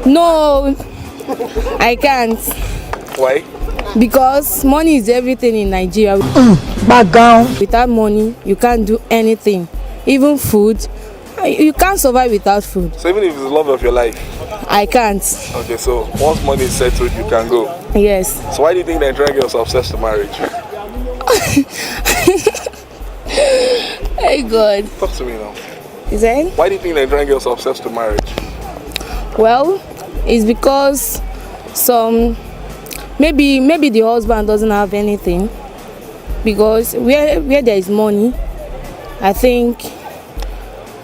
No, I can't. Why? Because money is everything in Nigeria. Background. Without money, you can't do anything. Even food. You can't survive without food. So even if it's the love of your life? I can't. Okay, so once money is settled, you can go? Yes. So why do you think Nigerian girls are obsessed with marriage? Hey God. Talk to me now. Is that? Why do you think Nigerian girls are obsessed with marriage? Well, it's because maybe the husband doesn't have anything. Because where there is money, I think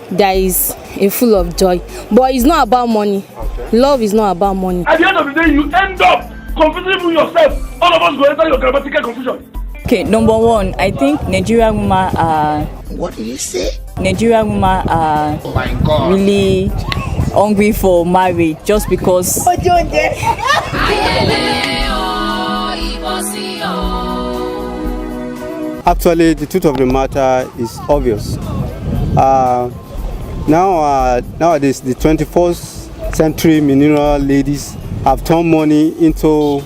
there is a full of joy. But it's not about money. Okay. Love is not about money. At the end of the day, you end up confusing yourself. All of us go enter your grammatical confusion. Okay, number one, I think Nigerian women are. What did you say? Nigerian women are Oh my God. really hungry for marriage just because. Actually, the truth of the matter is obvious. Nowadays, the 21st century millennial ladies have turned money into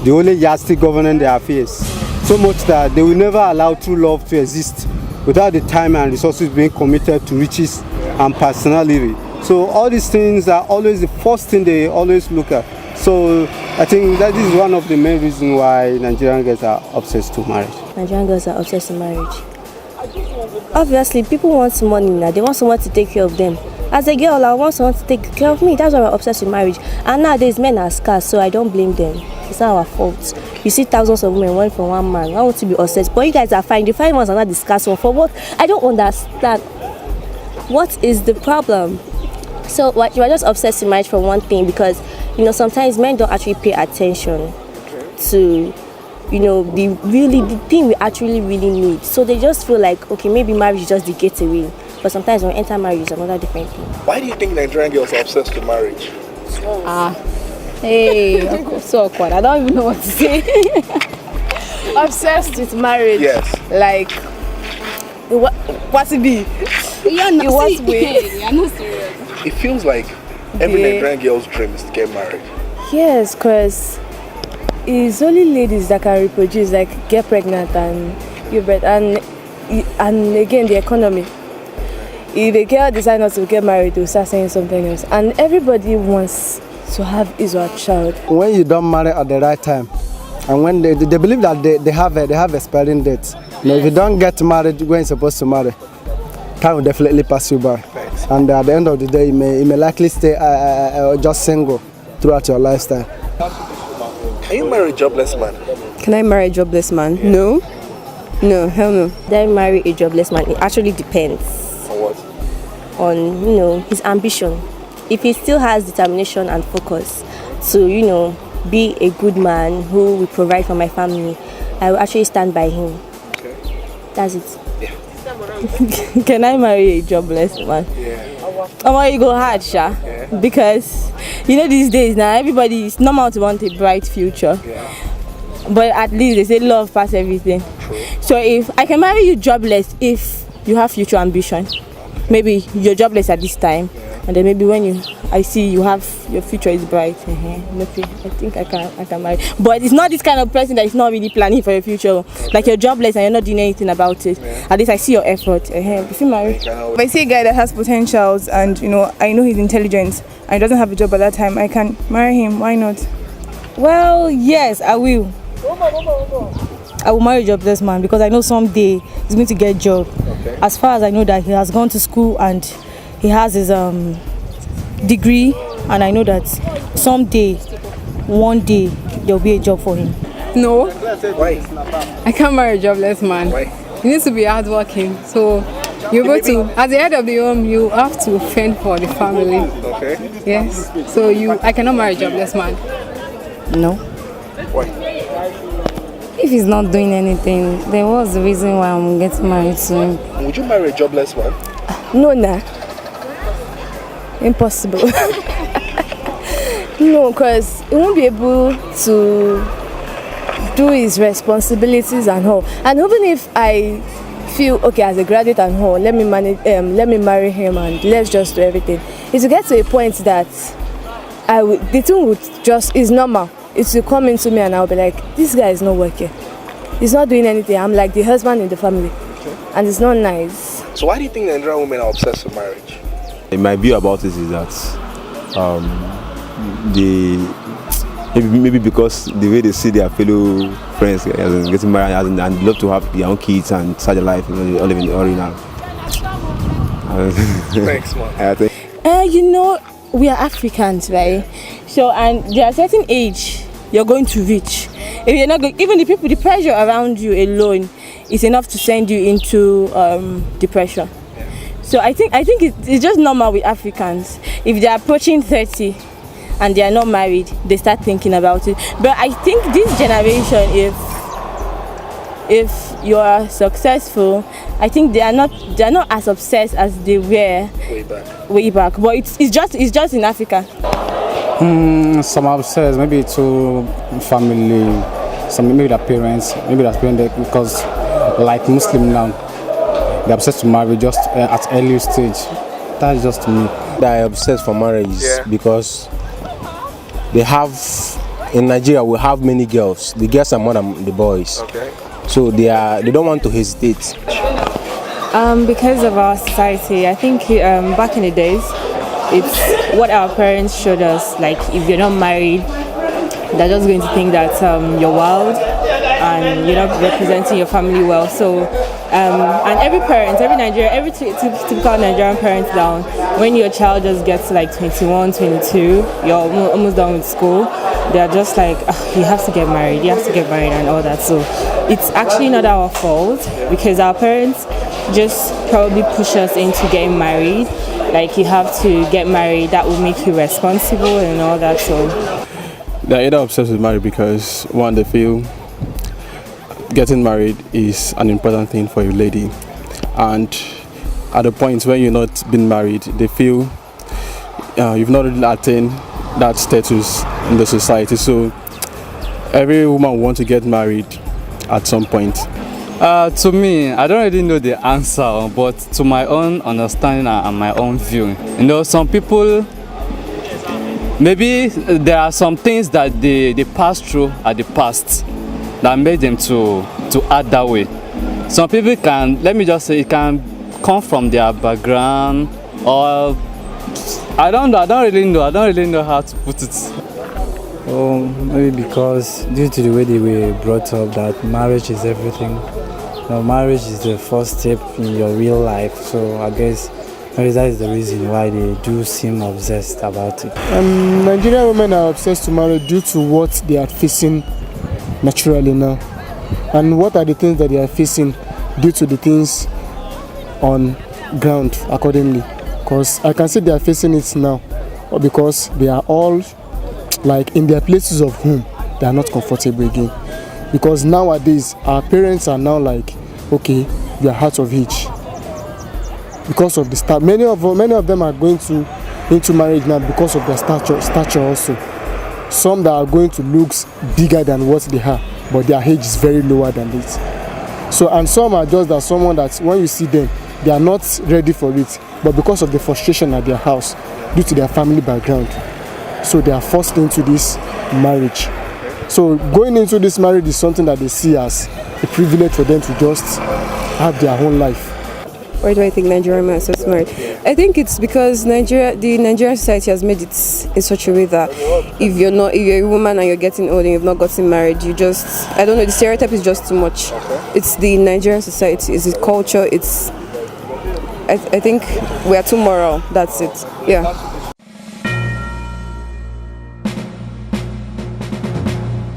the only yardstick governing their affairs. So much that they will never allow true love to exist without the time and resources being committed to riches and personality. So all these things are always the first thing they always look at. So I think that is one of the main reasons why Nigerian girls are obsessed to marriage. Nigerian girls are obsessed with marriage. Obviously, people want money now. They want someone to take care of them. As a girl, I want someone to take care of me. That's why we're obsessed with marriage. And nowadays, men are scarce, so I don't blame them. It's not our fault. You see thousands of women went for one man. I want to be obsessed. But you guys are fine. The fine ones are not the scarce one. For what? I don't understand. What is the problem? So we're just obsessed with marriage for one thing because, sometimes men don't actually pay attention to, the thing we actually really need. So they just feel like, okay, maybe marriage is just the gateway. But sometimes when we enter marriage, it's another different thing. Why do you think Nigerian girls are obsessed with marriage? Hey, so awkward. I don't even know what to say. Obsessed with marriage. Yes. Like, what's it be? You're not serious. It feels like every Nigerian girl's dream is to get married. Yes, because it's only ladies that can reproduce, like get pregnant and give birth. And again, the economy. If a girl decides not to get married, they'll start saying something else. And everybody wants to have his or her child. When you don't marry at the right time, and when they believe that they have expiring dates. If you don't get married when you're supposed to marry, time will definitely pass you by. Thanks. And at the end of the day, you may likely stay just single throughout your lifestyle. Can you marry a jobless man? Can I marry a jobless man? Yeah. No. No, hell no. Then marry a jobless man. It actually depends. On what? On, his ambition. If he still has determination and focus to, be a good man who will provide for my family, I will actually stand by him. Okay. That's it. Yeah. Can I marry a jobless man? Yeah. You go hard, Sha. Yeah. Because, these days now, everybody is normal to want a bright future. Yeah. But at least they say love passes everything. True. So if I can marry you jobless if you have future ambition. Maybe you're jobless at this time. Yeah. And then maybe when I see you have your future is bright. Okay, I think I can marry. But it's not this kind of person that is not really planning for your future. Okay. Like you're jobless and you're not doing anything about it. Yeah. At least I see your effort. If you marry. If I see a guy that has potentials and I know he's intelligent and he doesn't have a job at that time, I can marry him. Why not? Well, yes, I will. I will marry a jobless man because I know someday he's going to get a job. Okay. As far as I know that he has gone to school and he has his degree, and I know that one day, there'll be a job for him. No. Why? I can't marry a jobless man. Why? You need to be hardworking. So you're able to, at the head of the home, you have to fend for the family. Okay. Yes. So I cannot marry a jobless man. No. Why? If he's not doing anything, then what's the reason why I'm getting married to him? Would you marry a jobless man? No, nah. Impossible. No, because he won't be able to do his responsibilities and all. And even if I feel okay as a graduate and all, let me marry him and let's just do everything. It's to get to a point that the thing would just is normal. It will come into me and I'll be like, this guy is not working. He's not doing anything. I'm like the husband in the family. And it's not nice. So why do you think Nigerian women are obsessed with marriage? My view about it is that maybe because the way they see their fellow friends getting married and love to have their own kids and start their life, they all live in the original. Thanks, man. We are Africans, right? So, and there are certain age you're going to reach. If you're not even the pressure around you alone is enough to send you into depression. So I think it's just normal with Africans. If they're approaching 30 and they are not married, they start thinking about it. But I think this generation, if you are successful, I think they are not as obsessed as they were way back. But it's just in Africa. Some are obsessed, maybe to family, maybe their parents, because like Muslim now, they're obsessed to marry just at early stage. That's just me. They are obsessed for marriage because they have, in Nigeria we have many girls. The girls are more than the boys. Okay. So they don't want to hesitate. Because of our society, I think back in the days, it's what our parents showed us. Like, if you're not married, they're just going to think that you're wild and you're not representing your family well. So, and every typical Nigerian parent down, when your child just gets to like 21, 22, you're almost done with school, they're just like, you have to get married and all that. So it's actually not our fault because our parents just probably push us into getting married. Like, you have to get married, that will make you responsible and all that. So they're either obsessed with marriage because one, they feel getting married is an important thing for a lady, and at the point when you're not being married, they feel you've not really attained that status in the society. So every woman wants to get married at some point. To me, I don't really know the answer, but to my own understanding and my own view, some people, maybe there are some things that they pass through at the past that made them to act that way. Some people can, let me just say, it can come from their background, or I don't really know how to put it. Maybe because due to the way they were brought up, that marriage is everything. Marriage is the first step in your real life. So I guess maybe that is the reason why they do seem obsessed about it. Nigerian women are obsessed to marry due to what they are facing naturally now. And what are the things that they are facing due to the things on ground accordingly? Because I can say they are facing it now, or because they are all like in their places of home, they are not comfortable again. Because nowadays our parents are now like, okay, we are out of age. Because of the start, many of them are going into marriage now because of their stature also. Some that are going to look bigger than what they are, but their age is very lower than this. So, and some are just that someone that when you see them, they are not ready for it, but because of the frustration at their house due to their family background, so they are forced into this marriage. So going into this marriage is something that they see as a privilege for them to just have their own life. Why do I think Nigerian men are so smart? I think it's because the Nigerian society has made it in such a way that if you're a woman and you're getting old and you've not gotten married, you just, I don't know, the stereotype is just too much. It's the Nigerian society, it's the culture, I think we are too moral, that's it. Yeah.